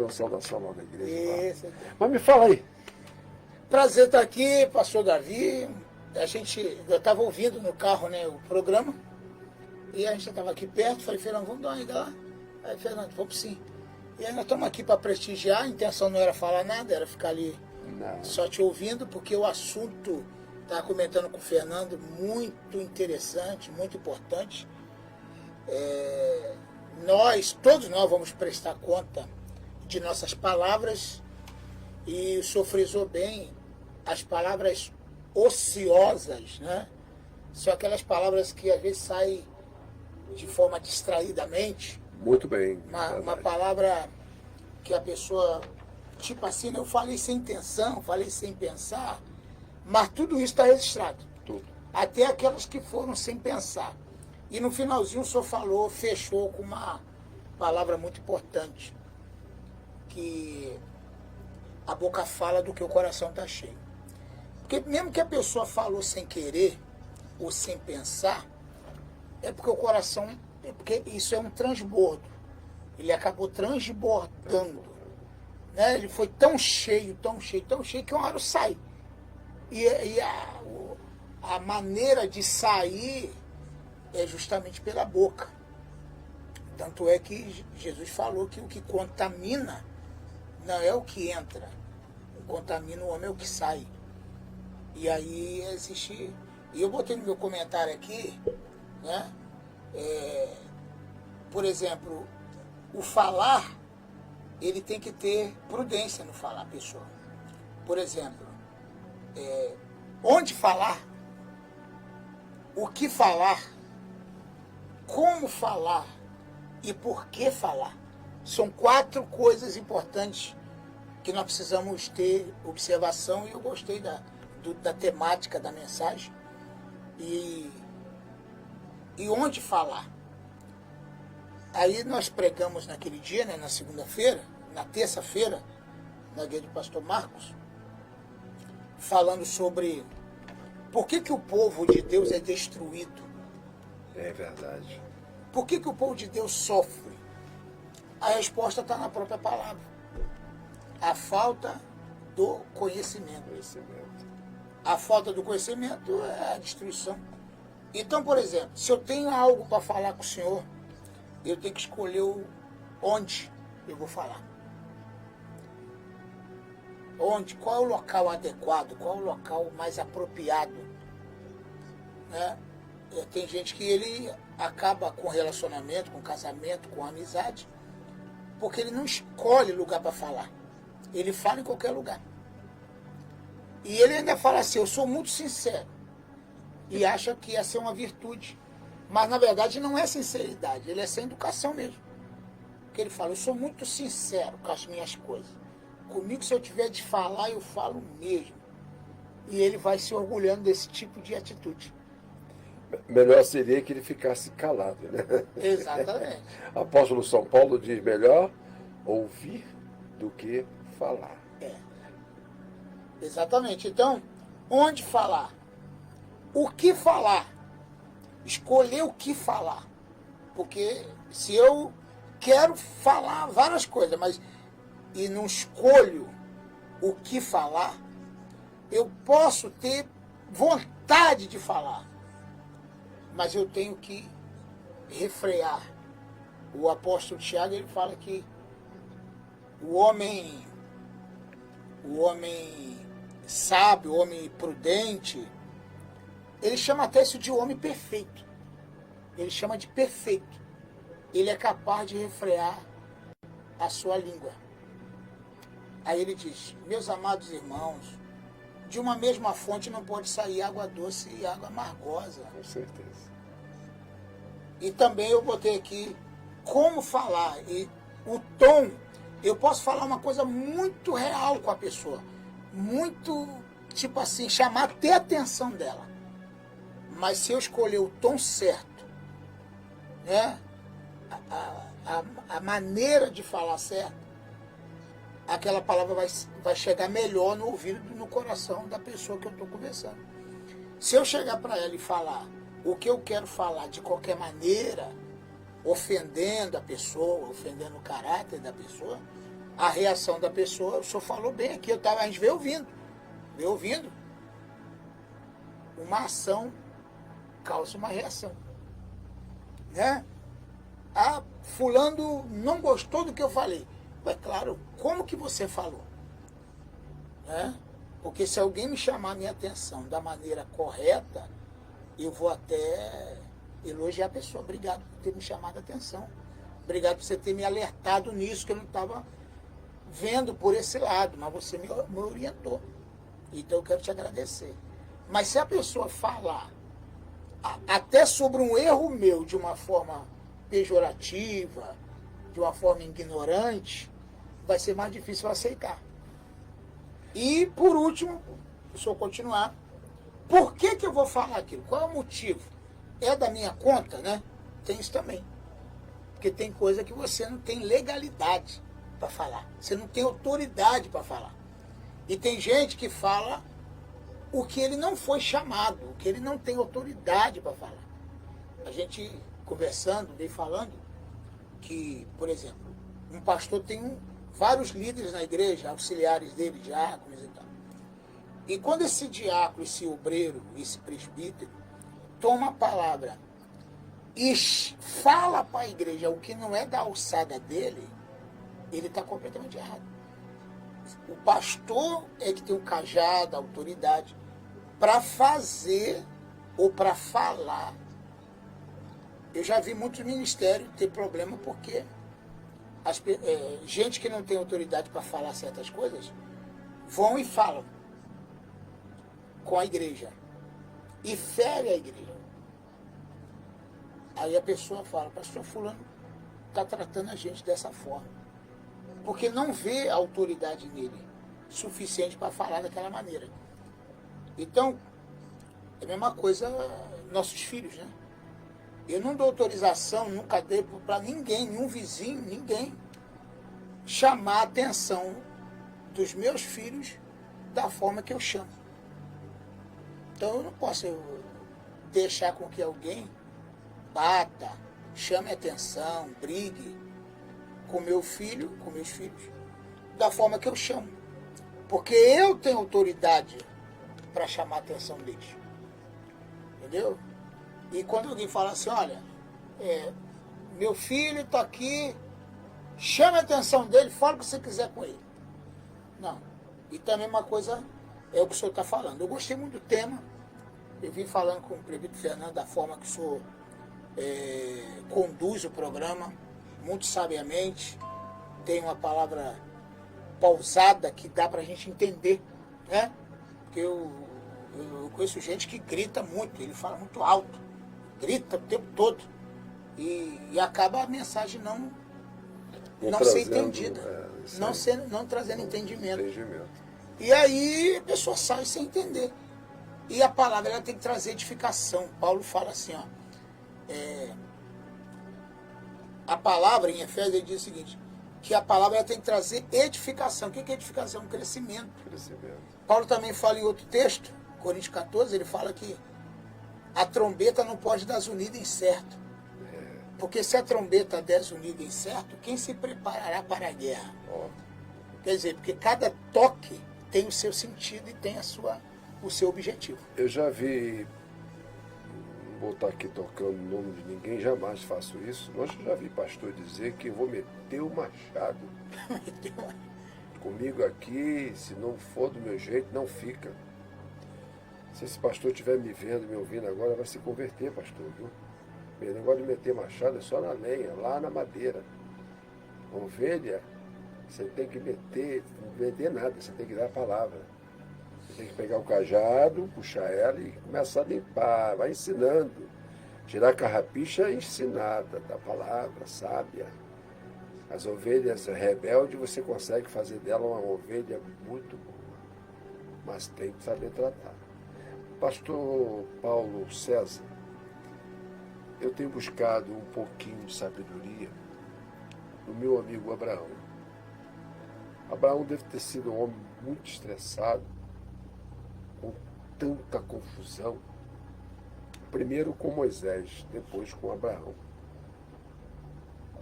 uma saudação lá da igreja. Isso. Mas me fala aí. Prazer estar aqui, pastor Davi. Eu estava ouvindo no carro, né, o programa, e a gente estava aqui perto, falei, Fernando, vamos dar uma ida lá? Aí, Fernando, vamos sim. E aí nós estamos aqui para prestigiar, a intenção não era falar nada, era ficar ali só te ouvindo, porque o assunto, estava comentando com o Fernando, muito interessante, muito importante. Todos nós vamos prestar conta de nossas palavras, e o senhor frisou bem, as palavras ociosas, né? São aquelas palavras que às vezes saem de forma distraidamente. Muito bem. Uma palavra que a pessoa, tipo assim, eu falei sem intenção, falei sem pensar, mas tudo isso está registrado. Tudo. Até aquelas que foram sem pensar. E no finalzinho o senhor falou, fechou com uma palavra muito importante, que a boca fala do que o coração está cheio. Porque mesmo que a pessoa falou sem querer ou sem pensar, é porque o coração, porque isso é um transbordo. Ele acabou transbordando. Né? Ele foi tão cheio, tão cheio, tão cheio, que uma hora sai. E a maneira de sair é justamente pela boca. Tanto é que Jesus falou que o que contamina não é o que entra. O que contamina o homem é o que sai. E aí existe... E eu botei no meu comentário aqui, né? Por exemplo, o falar, ele tem que ter prudência no falar, pessoal. Por exemplo, onde falar, o que falar, como falar e por que falar. São 4 coisas importantes que nós precisamos ter observação, e eu gostei da temática da mensagem. E onde falar? Aí nós pregamos naquele dia, né, na segunda-feira, na terça-feira, na igreja do pastor Marcos, falando sobre por que o povo de Deus é destruído. É verdade. Por que o povo de Deus sofre? A resposta está na própria palavra. A falta do conhecimento. A falta do conhecimento é a destruição. Então, por exemplo, se eu tenho algo para falar com o senhor, eu tenho que escolher onde eu vou falar. Onde? Qual é o local adequado? Qual é o local mais apropriado? Né? Tem gente que ele acaba com relacionamento, com casamento, com amizade, porque ele não escolhe lugar para falar. Ele fala em qualquer lugar. E ele ainda fala assim, eu sou muito sincero. E acha que ia ser uma virtude. Mas na verdade não é sinceridade, ele é sem educação mesmo. Porque ele fala, eu sou muito sincero com as minhas coisas. Comigo, se eu tiver de falar, eu falo mesmo. E ele vai se orgulhando desse tipo de atitude. Melhor seria que ele ficasse calado, né? Exatamente. Apóstolo São Paulo diz, melhor ouvir do que falar. Exatamente. Então, onde falar? O que falar? Escolher o que falar. Porque se eu quero falar várias coisas, mas e não escolho o que falar, eu posso ter vontade de falar, mas eu tenho que refrear. O apóstolo Tiago, ele fala que o homem sábio, o homem prudente, ele chama até isso de homem perfeito. Ele chama de perfeito. Ele é capaz de refrear a sua língua. Aí ele diz, meus amados irmãos, de uma mesma fonte não pode sair água doce e água amargosa. Com certeza. E também eu botei aqui como falar. E o tom, eu posso falar uma coisa muito real com a pessoa. Muito, tipo assim, chamar até a atenção dela. Mas se eu escolher o tom certo, né? A maneira de falar certo, aquela palavra vai chegar melhor no ouvido, no coração da pessoa que eu estou conversando. Se eu chegar para ela e falar o que eu quero falar de qualquer maneira, ofendendo a pessoa, ofendendo o caráter da pessoa, a reação da pessoa, o senhor falou bem aqui, a gente veio ouvindo. Uma ação causa uma reação. Né? Ah, fulano não gostou do que eu falei. É claro, como que você falou? Né? Porque se alguém me chamar a minha atenção da maneira correta, eu vou até elogiar a pessoa. Obrigado por ter me chamado a atenção. Obrigado por você ter me alertado nisso, que eu não estava vendo por esse lado, mas você me orientou. Então eu quero te agradecer. Mas se a pessoa falar até sobre um erro meu de uma forma pejorativa, de uma forma ignorante, vai ser mais difícil eu aceitar. E, por último, se eu continuar, por que eu vou falar aquilo? Qual é o motivo? É da minha conta, né? Tem isso também. Porque tem coisa que você não tem legalidade para falar. Você não tem autoridade para falar. E tem gente que fala o que ele não foi chamado, o que ele não tem autoridade para falar. A gente conversando, veio falando que, por exemplo, um pastor tem vários líderes na igreja, auxiliares dele, diáconos e tal. E quando esse diácono, esse obreiro, esse presbítero, toma a palavra e fala para a igreja o que não é da alçada dele, ele está completamente errado. O pastor é que tem o cajado, a autoridade, para fazer ou para falar. Eu já vi muitos ministérios ter problema porque gente que não tem autoridade para falar certas coisas vão e falam com a igreja e fere a igreja. Aí a pessoa fala, pastor fulano está tratando a gente dessa forma, porque não vê a autoridade nele suficiente para falar daquela maneira. Então, é a mesma coisa nossos filhos, né? Eu não dou autorização, nunca dei para ninguém, nenhum vizinho, ninguém, chamar a atenção dos meus filhos da forma que eu chamo. Então eu não posso deixar com que alguém bata, chame atenção, brigue com meu filho, com meus filhos, da forma que eu chamo. Porque eu tenho autoridade para chamar a atenção deles. Entendeu? E quando alguém fala assim, olha, meu filho está aqui, chame a atenção dele, fala o que você quiser com ele. Não. E também uma coisa é o que o senhor está falando. Eu gostei muito do tema. Eu vim falando com o prefeito Fernando da forma que o senhor conduz o programa, muito sabiamente. Tem uma palavra pausada que dá para a gente entender, né? Porque eu conheço gente que grita muito, ele fala muito alto, grita o tempo todo e acaba a mensagem não ser entendida, não trazendo entendimento. E aí a pessoa sai sem entender. E a palavra ela tem que trazer edificação. Paulo fala assim, ó, a palavra em Efésios ele diz o seguinte, que a palavra ela tem que trazer edificação. O que é edificação? Crescimento. Paulo também fala em outro texto, Coríntios 14, ele fala que a trombeta não pode dar zunido incerto. Porque se a trombeta der zunido incerto, quem se preparará para a guerra? Quer dizer, porque cada toque tem o seu sentido e tem o seu objetivo. Eu já vi, não vou estar aqui tocando o nome de ninguém, jamais faço isso, mas eu já vi pastor dizer que eu vou meter o machado. Comigo aqui, se não for do meu jeito, não fica. Se esse pastor estiver me vendo, me ouvindo agora, vai se converter, pastor, viu? O negócio de meter machado é só na lenha, lá na madeira. Ovelha, você tem que não vender nada, você tem que dar a palavra. Você tem que pegar o cajado, puxar ela e começar a limpar, vai ensinando. Tirar a carrapicha ensinada da palavra, sábia. As ovelhas rebeldes, você consegue fazer dela uma ovelha muito boa, mas tem que saber tratar. Pastor Paulo César, eu tenho buscado um pouquinho de sabedoria no meu amigo Abraão. Abraão deve ter sido um homem muito estressado, com tanta confusão. Primeiro com Moisés, depois com Abraão.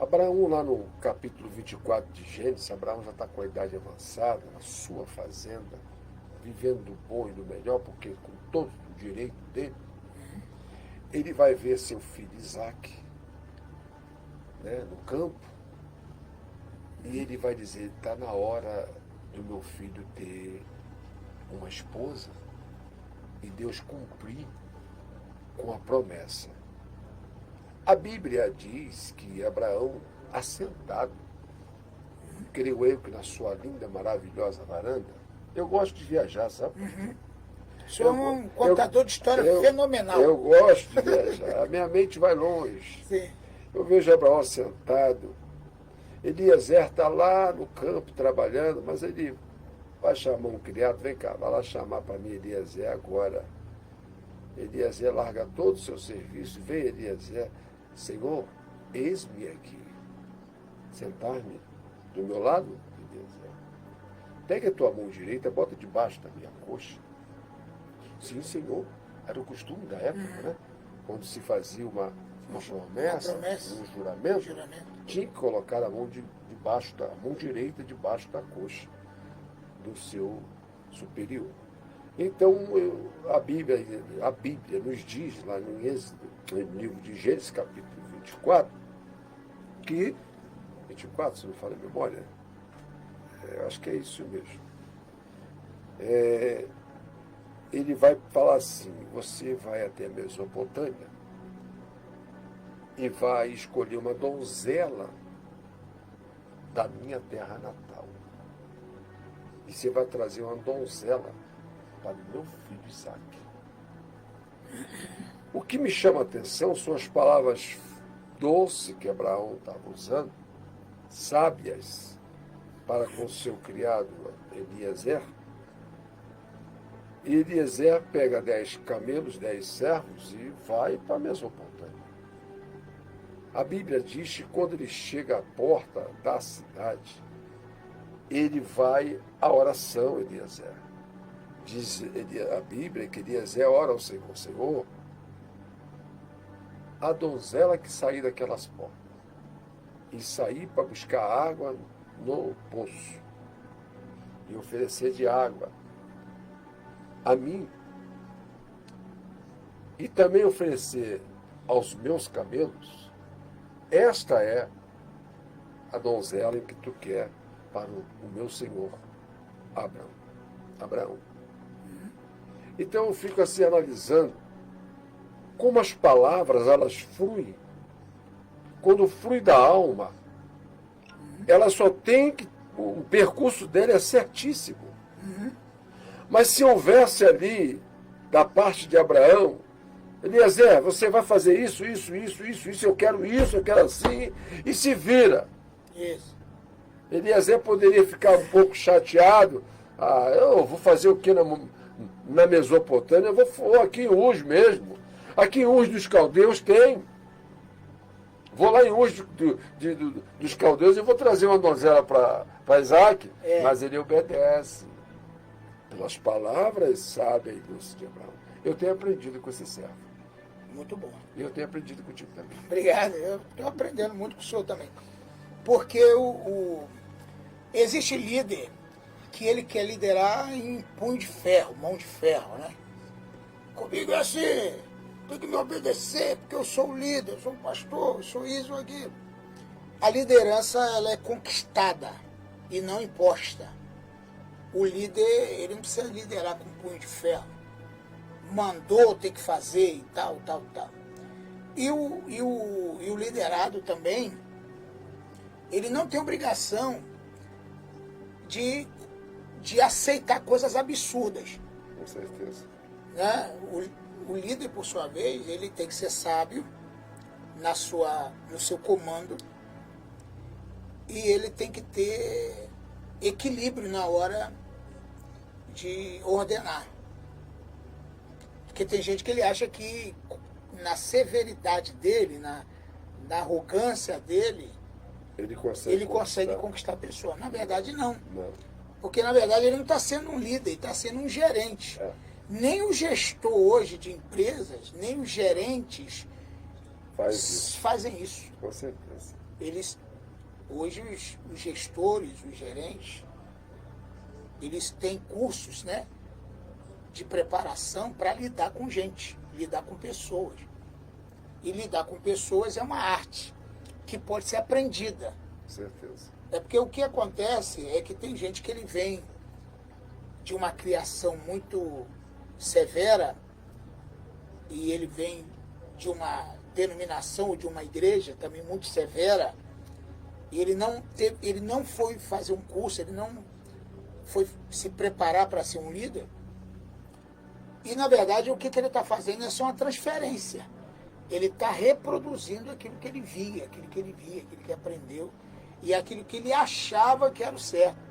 Abraão, lá no capítulo 24 de Gênesis, Abraão já está com a idade avançada, na sua fazenda, vivendo do bom e do melhor, porque com todo o direito dele, ele vai ver seu filho Isaque, né, no campo, e ele vai dizer, está na hora do meu filho ter uma esposa e Deus cumprir com a promessa. A Bíblia diz que Abraão, assentado, creio eu que na sua linda, maravilhosa varanda, eu gosto de viajar, sabe? O senhor é um contador de história fenomenal. Eu gosto de viajar, a minha mente vai longe. Sim. Eu vejo Abraão sentado, Eliezer está lá no campo trabalhando, mas ele vai chamar um criado, vem cá, vai lá chamar para mim Eliezer agora. Eliezer larga todo o seu serviço, vem Eliezer, Senhor, eis-me aqui, sentar-me do meu lado, Eliezer. Pega a tua mão direita, bota debaixo da minha coxa. Sim, Senhor, era o costume da época, né? Quando se fazia uma promessa, um juramento, tinha que colocar a mão a mão direita debaixo da coxa do seu superior. Então, a Bíblia nos diz, lá no livro de Gênesis, capítulo 24, que, 24, se não falo a memória, acho que é isso mesmo, ele vai falar assim, você vai até a Mesopotâmia e vai escolher uma donzela da minha terra natal. E você vai trazer uma donzela para o meu filho Isaque. O que me chama a atenção são as palavras doces que Abraão estava usando, sábias, para com seu criado Eliezer. E Eliezer pega 10 camelos, 10 servos e vai para a Mesopotâmia. A Bíblia diz que quando ele chega à porta da cidade, ele vai à oração, Eliezer. Diz a Bíblia que Eliezer ora ao Senhor, Senhor, a donzela que sair daquelas portas e sair para buscar água no poço e oferecer de água a mim e também oferecer aos meus camelos, esta é a donzela em que tu quer para o meu senhor Abraão. Então eu fico assim analisando como as palavras elas fluem. Quando flui da alma, ela só tem que. O percurso dela é certíssimo. Mas se houvesse ali, da parte de Abraão, Eliezer, você vai fazer isso, eu quero assim, e se vira. Isso. Eliezer poderia ficar um pouco chateado. Eu vou fazer o que na Mesopotâmia? Eu vou aqui em Uz mesmo. Aqui em Uz dos Caldeus tem. Vou lá em Uz dos Caldeus e vou trazer uma donzela para Isaque. Mas ele obedece. Pelas palavras sábias e doces de Abraão. Eu tenho aprendido com esse servo. Muito bom. E eu tenho aprendido contigo também. Obrigado. Eu estou aprendendo muito com o senhor também. Porque existe líder que ele quer liderar em punho de ferro, mão de ferro, né? Comigo é assim, tem que me obedecer, porque eu sou o líder, eu sou o pastor, eu sou isso ou aquilo. A liderança, ela é conquistada e não imposta. O líder, ele não precisa liderar com punho de ferro. Mandou, tem que fazer e tal. E o liderado também, ele não tem obrigação de aceitar coisas absurdas. Com certeza. Né? O líder, por sua vez, ele tem que ser sábio no seu comando e ele tem que ter equilíbrio na hora de ordenar. Porque tem gente que ele acha que na severidade dele, na arrogância dele, ele consegue conquistar a pessoa. Na verdade, não. Porque, na verdade, ele não está sendo um líder, ele está sendo um gerente. Nem o gestor hoje de empresas, nem os gerentes fazem isso. Com certeza. Hoje os gestores, os gerentes, eles têm cursos, né, de preparação para lidar com gente, lidar com pessoas. E lidar com pessoas é uma arte que pode ser aprendida. Certeza. É porque o que acontece é que tem gente que ele vem de uma criação muito severa e ele vem de uma denominação ou de uma igreja também muito severa e ele não foi fazer um curso, ele não foi se preparar para ser um líder. E, na verdade, o que ele está fazendo é só uma transferência. Ele está reproduzindo aquilo que ele via, aquilo que aprendeu e aquilo que ele achava que era o certo.